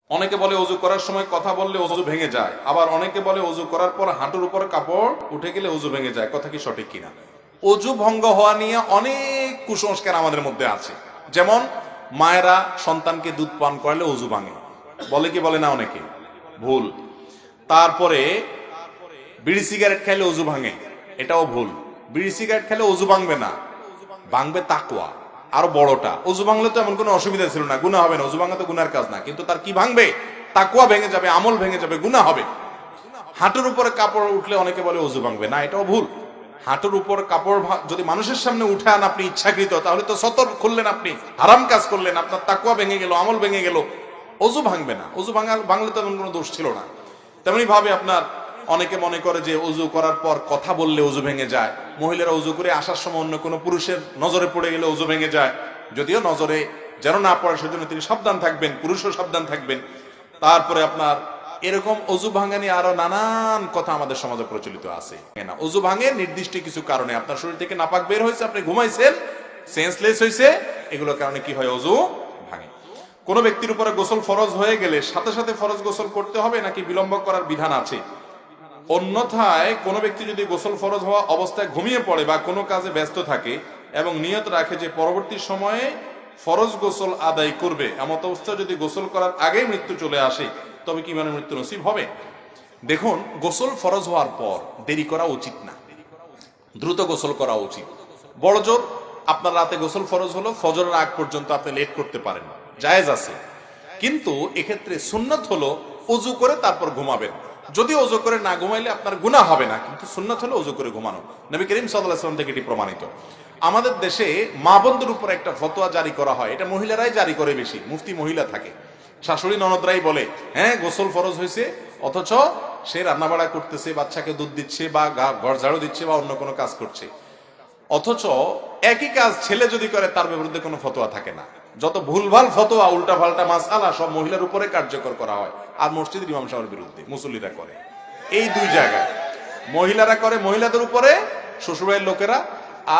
অনেকে বলে ওযু করার সময় কথা বললে ওযু ভেঙে যায়, আবার অনেকে বলে ওযু করার পর হাঁটুর উপর কাপড় উঠে গেলে ওযু ভেঙে যায়। কথা কি সঠিক কিনা? ওযু ভঙ্গ হওয়া নিয়ে অনেক কুসংস্কার আমাদের মধ্যে আছে। যেমন মায়েরা সন্তানকে দুধ পান করালে ওযু ভাঙে, বলে কি বলে না? অনেকে ভুল। তারপরে বিড়ি সিগারেট খাইলে ওযু ভাঙে, এটাও ভুল। বিড়ি সিগারেট খেলে ওযু ভাঙবে না, ভাঙবে তাকওয়া। আরো বড়টা, ওযু ভাঙলে তো এমন কোনো অসুবিধা ছিল না, গুনাহ হবে না। ওযু ভাঙা তো গুনার কাজ না, কিন্তু তার কি ভাঙবে? তাকওয়া ভেঙে যাবে, আমল ভেঙে যাবে, গুনাহ হবে। হাঁটুর উপরে কাপড় উঠলে অনেকে বলে ওযু ভাঙবে না, এটাও ভুল। হাঁটুর উপর কাপড় যদি মানুষের সামনে উঠান আপনি ইচ্ছাকৃত, তাহলে তো সতর খুললেন, আপনি হারাম কাজ করলেন, আপনার তাকওয়া ভেঙে গেল, আমল ভেঙে গেল। ওযু ভাঙবে না। ওযু ভাঙলে তো এমন কোনো দোষ ছিল না। তেমনি ভাবে আপনার অনেকে মনে করে যে ওযু করার পর কথা বললে ওযু ভেঙে যায়। মহিলারা ওযু করে আসার সময় অন্য কোনো পুরুষের নজরে পড়ে গেলে ওযু ভেঙে যায়। যদিও নজরে যেন না পড়ে সেজন্য তিনি সাবধান থাকবেন, পুরুষও সাবধান থাকবেন। তারপরে আপনার এরকম ওযু ভাঙা নিয়ে আরো নানান কথা আমাদের সমাজে প্রচলিত আছে। ওযু ভাঙে নির্দিষ্ট কিছু কারণে, আপনার শরীর থেকে নাপাক বের হয়েছে, আপনি ঘুমাইছেন, সেন্সলেস হয়েছে, এগুলোর কারণে কি হয়? ওযু ভাঙে। কোন ব্যক্তির উপরে গোসল ফরজ হয়ে গেলে সাথে সাথে ফরজ গোসল করতে হবে নাকি বিলম্ব করার বিধান আছে? অন্যথায় কোনো ব্যক্তি যদি গোসল ফরজ হওয়া অবস্থায় ঘুমিয়ে পড়ে বা কোনো কাজে ব্যস্ত থাকে এবং নিয়ত রাখে যে পরবর্তী সময়ে ফরজ গোসল আদায় করবে, এমত অবস্থায় যদি গোসল করার আগেই মৃত্যু চলে আসে, তবে কি মানে মৃত্যু নসিব হবে? দেখুন, গোসল ফরজ হওয়ার পর দেরি করা উচিত না, দ্রুত গোসল করা উচিত। বড় জোর আপনার রাতে গোসল ফরজ হলো, ফজরের আগ পর্যন্ত আপনি লেট করতে পারেন, জায়েজ আছে। কিন্তু এক্ষেত্রে সুন্নাত হলো ওযু করে তারপর ঘুমাবেন। যদি ওযু করে না ঘুমাইলে আপনার গুনাহ হবে না, কিন্তু সুন্নাত হলো ওযু করে ঘুমানো। নবী করিম সাল্লাল্লাহু আলাইহি ওয়াসাল্লাম থেকে এটি প্রমাণিত। আমাদের দেশে মা বোনদের উপর একটা ফতোয়া জারি করা হয়, এটা মহিলারাই জারি করে বেশি, মুফতি মহিলা থাকে। শাশুড়ি ননদরাই বলে হ্যাঁ গোসল ফরজ হয়েছে, অথচ সে রান্নাবাড়া করতেছে, বাচ্চাকে দুধ দিচ্ছে বা ঘর ঝাড়ু দিচ্ছে বা অন্য কোনো কাজ করছে। অথচ একই কাজ ছেলে যদি করে তার বিরুদ্ধে কোনো ফতোয়া থাকে না। যত ভুলভাল ফতোয়া, উল্টা পাল্টা মাসআলা সব মহিলার উপরে কার্যকর করা হয়, আর মসজিদের ইমাম সাহেবের বিরুদ্ধে মুসল্লিরা করে। এই দুই জায়গায় মহিলারা করে মহিলাদের উপরে, শ্বশুরবাড়ির লোকেরা,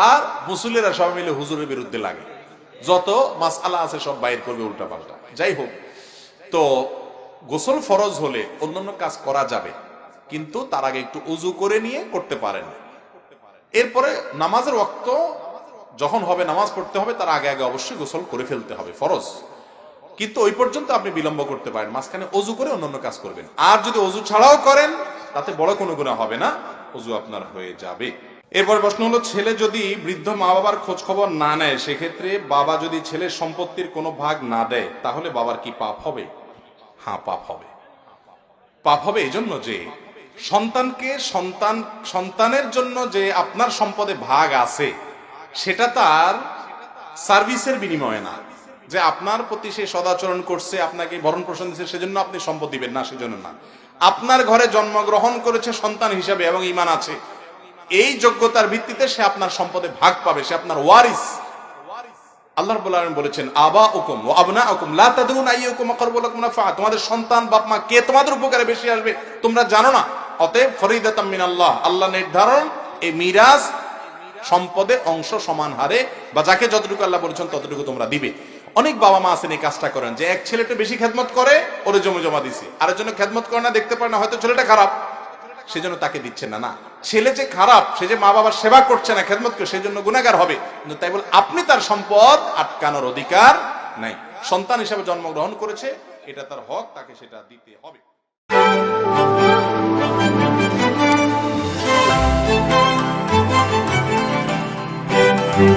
আর মুসল্লিরা সব মিলে হুজুরের বিরুদ্ধে লাগে। যত মাসআলা আছে সব বাইর করবে উল্টা পাল্টা। যাই হোক, তো গোসল ফরজ হলে অন্যান্য কাজ করা যাবে, কিন্তু তার আগে একটু উযু করে নিয়ে করতে পারেন। এরপরে নামাজের ওয়াক্ত যখন হবে, নামাজ পড়তে হবে, তার আগে আগে অবশ্যই গোসল করে ফেলতে হবে, ফরজ। কিন্তু ওই পর্যন্ত আপনি বিলম্ব করতে পারেন, মাঝখানে ওযু করে অন্যান্য কাজ করবেন। আর যদি ওযু ছাড়াও করেন তাতে বড় কোনো গুনাহ হবে না, ওযু আপনার হয়ে যাবে। এরপর প্রশ্ন হলো, ছেলে যদি বৃদ্ধ মা বাবার খোঁজ খবর না নেয়, সেক্ষেত্রে বাবা যদি ছেলের সম্পত্তির কোনো ভাগ না দেয়, তাহলে বাবার কি পাপ হবে? হ্যাঁ, পাপ হবে। পাপ হবে এই জন্য যে সন্তানের জন্য যে আপনার সম্পদে ভাগ আছে, সেটা তার সার্ভিসের বিনিময়ে না, যে আপনার প্রতি সে সদাচরণ করছে, আপনাকে ভরণ পোষণ দিচ্ছে, সেজন্য আপনি সম্পদ দিবেন না, সেজন্য না। আপনার ঘরে জন্মগ্রহণ করেছে সন্তান হিসাবে এবং ঈমান আছে, এই যোগ্যতার ভিত্তিতে সে আপনার সম্পদে ভাগ পাবে, সে আপনার ওয়ারিস। আল্লাহ রাব্বুল আলামিন বলেছেন, আবাউকুম ওয়া আবনাউকুম লা তাদরুন আইয়ুকুম আকরাবু লাকুম নাফআ, তোমাদের সন্তান বাপ মা কে তোমাদের উপকারে বেশি আসবে তোমরা জানো না। অতএব ফরিদাতাম মিনাল্লাহ, আল্লাহ নির্ধারণ, এই মিরাস সম্পদের অংশ সমান হারে, বা যাকে যতটুকু আল্লাহ বলেছেন ততটুকু তোমরা দিবে। অনেক বাবা মা আছেন এই কাজটা করেন, যে এক ছেলেটা বেশি খেদমত করে, ওরে জমা দিছে, আরেকজনের খেদমত করে না, দেখতে পারে না, হয়তো ছেলেটা খারাপ সেজন্য তাকে দিচ্ছে না। না, ছেলে যে খারাপ, সে যে মা বাবার সেবা করছে না, খেদমত করে, সেজন্য গুনাহগার হবে, কিন্তু তাই বলে আপনি তার সম্পদ আটকানোর অধিকার নাই। সন্তান হিসেবে জন্মগ্রহণ করেছে, এটা তার হক, তাকে সেটা দিতে হবে।